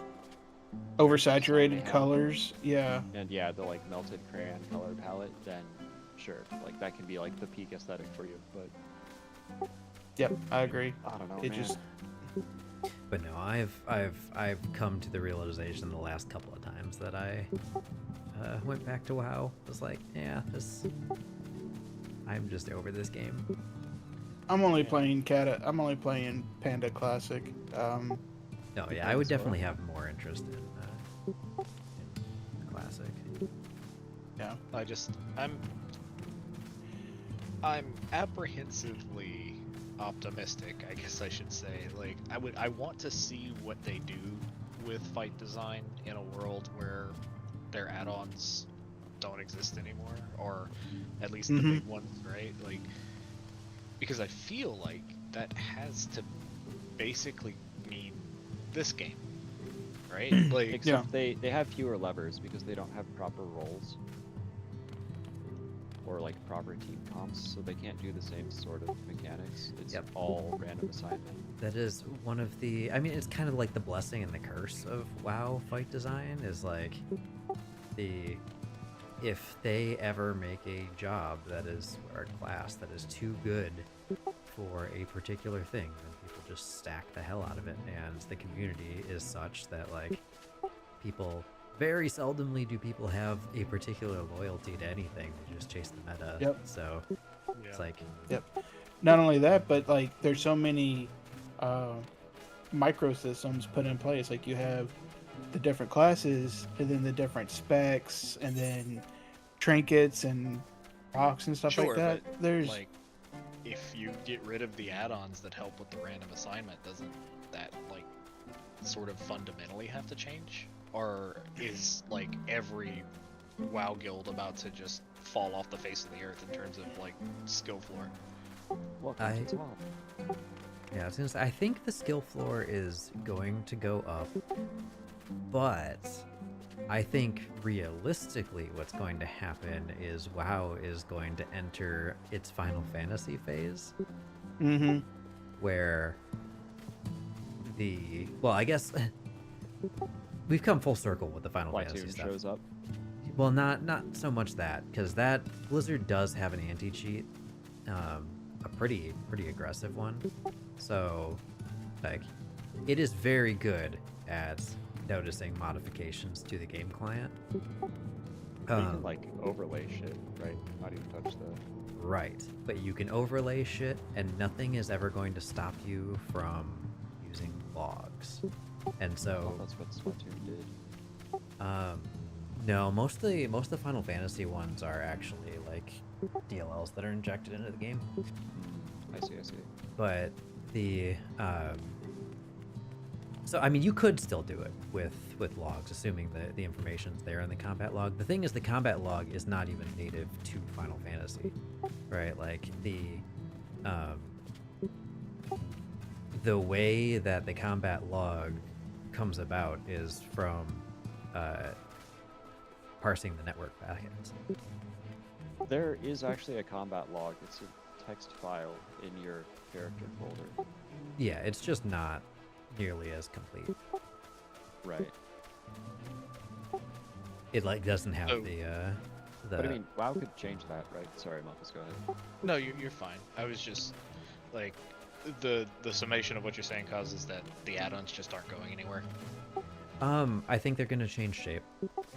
oversaturated they have. colors. Yeah, and yeah, the like melted crayon color palette, then sure, like that can be like the peak aesthetic for you. But yep, I agree. I don't know, It man. just But no, I've come to the realization the last couple of times that I went back to WoW. Was like, yeah, I'm just over this game. I'm only playing Panda Classic. No, yeah, I would definitely have more interest in classic. Yeah. I'm apprehensively optimistic, I guess I should say. Like I want to see what they do with fight design in a world where their add-ons don't exist anymore, or at least the big ones, right? Like, because I feel like that has to basically mean this game, right? Like, Except they have fewer levers because they don't have proper roles or like proper team comps, so they can't do the same sort of mechanics. It's Yep. all random assignment. That is one of the. I mean, it's kind of like the blessing and the curse of WoW fight design. Is like if they ever make a job that is or a class that is too good for a particular thing, then people just stack the hell out of it, and the community is such that like people. Very seldomly do people have a particular loyalty to anything. They just chase the meta. Yep. So it's like, Yep. Not only that, but like there's so many microsystems put in place. Like you have the different classes, and then the different specs, and then trinkets and rocks and stuff like that. but There's like, if you get rid of the add-ons that help with the random assignment, doesn't that like sort of fundamentally have to change? Or is like every WoW guild about to just fall off the face of the earth in terms of like skill floor? Welcome to top. yeah, I was gonna say, I think the skill floor is going to go up, but I think realistically what's going to happen is WoW is going to enter its Final Fantasy phase, where I guess we've come full circle with the Final Fantasy Platoon stuff. shows up. Well, not so much that, because that Blizzard does have an anti-cheat, a pretty aggressive one. So, like, it is very good at noticing modifications to the game client. You can like overlay shit, right? Not even touch the. Right, but you can overlay shit, and nothing is ever going to stop you from using logs. And so, That's what Splatoon did. no, most of the Final Fantasy ones are actually like DLLs that are injected into the game. I see. But the so I mean, you could still do it with logs, assuming that the information's there in the combat log. The thing is, the combat log is not even native to Final Fantasy, right? Like the way that the combat log comes about is from parsing the network packets. There is actually a combat log. It's a text file in your character folder. Yeah, it's just not nearly as complete. Right. It like doesn't have Oh. the But I mean, WoW could change that, right? Sorry, Marcus, go ahead. No, you're fine. I was just like the summation of what you're saying causes that the add-ons just aren't going anywhere. I think they're gonna change shape,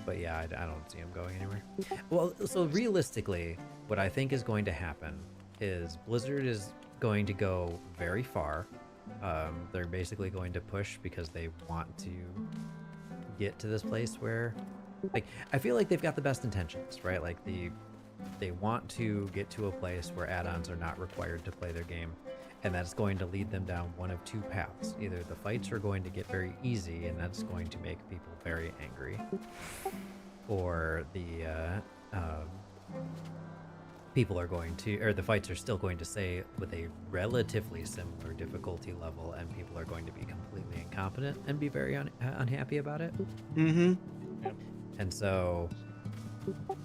but yeah, I don't see them going anywhere. Well, so realistically, what I think is going to happen is Blizzard is going to go very far. They're basically going to push because they want to get to this place where, like, I feel like they've got the best intentions, right? Like they want to get to a place where add-ons are not required to play their game, and that's going to lead them down one of two paths. Either the fights are going to get very easy, and that's going to make people very angry, or people are going to, or the fights are still going to say with a relatively similar difficulty level, and people are going to be completely incompetent and be very unhappy about it. Mm-hmm. And so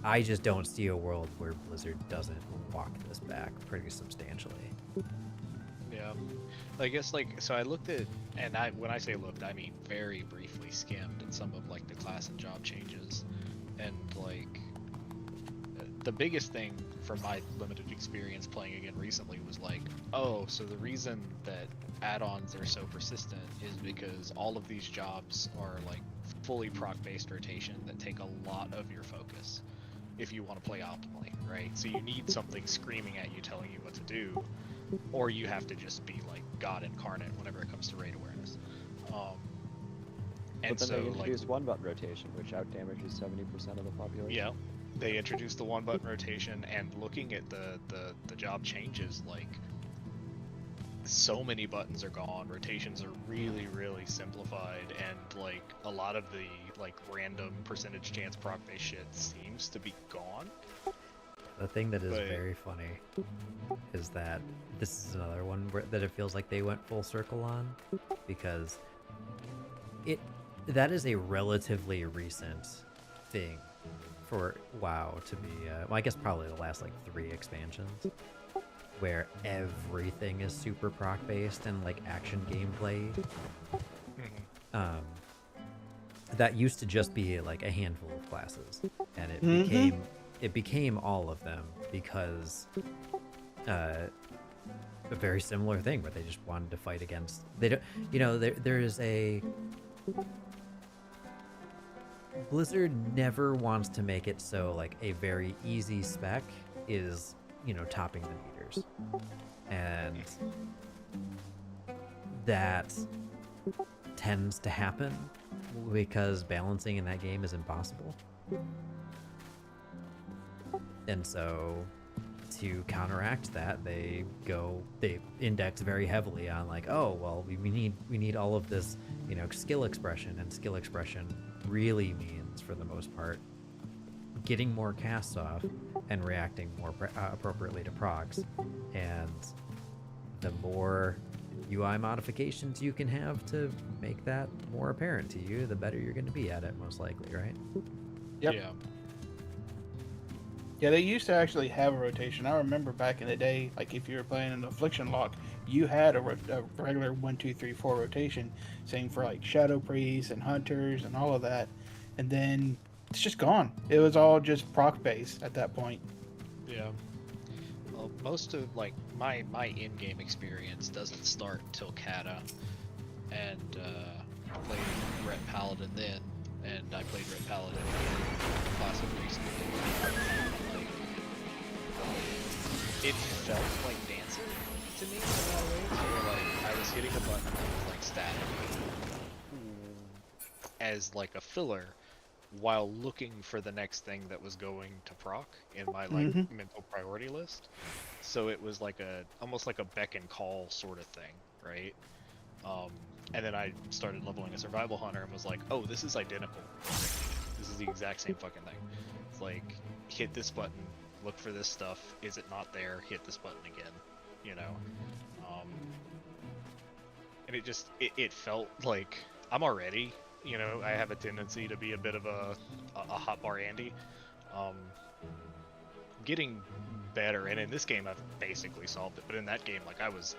I just don't see a world where Blizzard doesn't walk this back pretty substantially. Yeah, I guess so I looked at, and when I say looked, I mean very briefly skimmed at some of like the class and job changes, and like the biggest thing from my limited experience playing again recently was like, oh, so the reason that add-ons are so persistent is because all of these jobs are like fully proc-based rotation that take a lot of your focus if you want to play optimally, right? So you need something screaming at you telling you what to do, or you have to just be like God incarnate whenever it comes to raid awareness. And But then so they introduced like, one button rotation, which outdamages 70% of the population. yeah, they introduced the one button rotation, and looking at the job changes, like so many buttons are gone, rotations are really simplified, and like a lot of the like random percentage chance proc based shit seems to be gone. The thing that is But- very funny is that this is another one that it feels like they went full circle on, because that is a relatively recent thing for WoW to be, well, I guess probably the last like 3 expansions, where everything is super proc based and like action gameplay. That used to just be like a handful of classes, and it became all of them because a very similar thing where they just wanted to fight against, they don't, you know, there is a Blizzard never wants to make it so like a very easy spec is, you know, topping the meters, and that tends to happen because balancing in that game is impossible. And so to counteract that, they index very heavily on like, oh well, we need all of this, you know, skill expression, and skill expression really means, for the most part, getting more casts off and reacting more appropriately to procs. And the more UI modifications you can have to make that more apparent to you, the better you're going to be at it, most likely, right? Yep. Yeah. Yeah, they used to actually have a rotation. I remember back in the day, like if you were playing an Affliction lock, you had a regular 1, 2, 3, 4 rotation, same for like Shadow Priests and Hunters and all of that. And then it's just gone. It was all just proc based at that point. Yeah. Well, most of like my in-game experience doesn't start till Kata, and I played Ret Paladin then, and I played Ret Paladin in Classic recently. It felt like dancing to me in a lot of ways. Where like I was hitting a button that was like static as like a filler, while looking for the next thing that was going to proc in my like mental priority list. So it was like almost like a beck and call sort of thing, right? And then I started leveling a survival hunter and was like, oh, this is identical. This is the exact same fucking thing. It's like, hit this button, look for this stuff. Is it not there? Hit this button again, you know? And it felt like I'm already, you know, I have a tendency to be a bit of a hotbar Andy. Getting better, and in this game I've basically solved it, but in that game, like, I was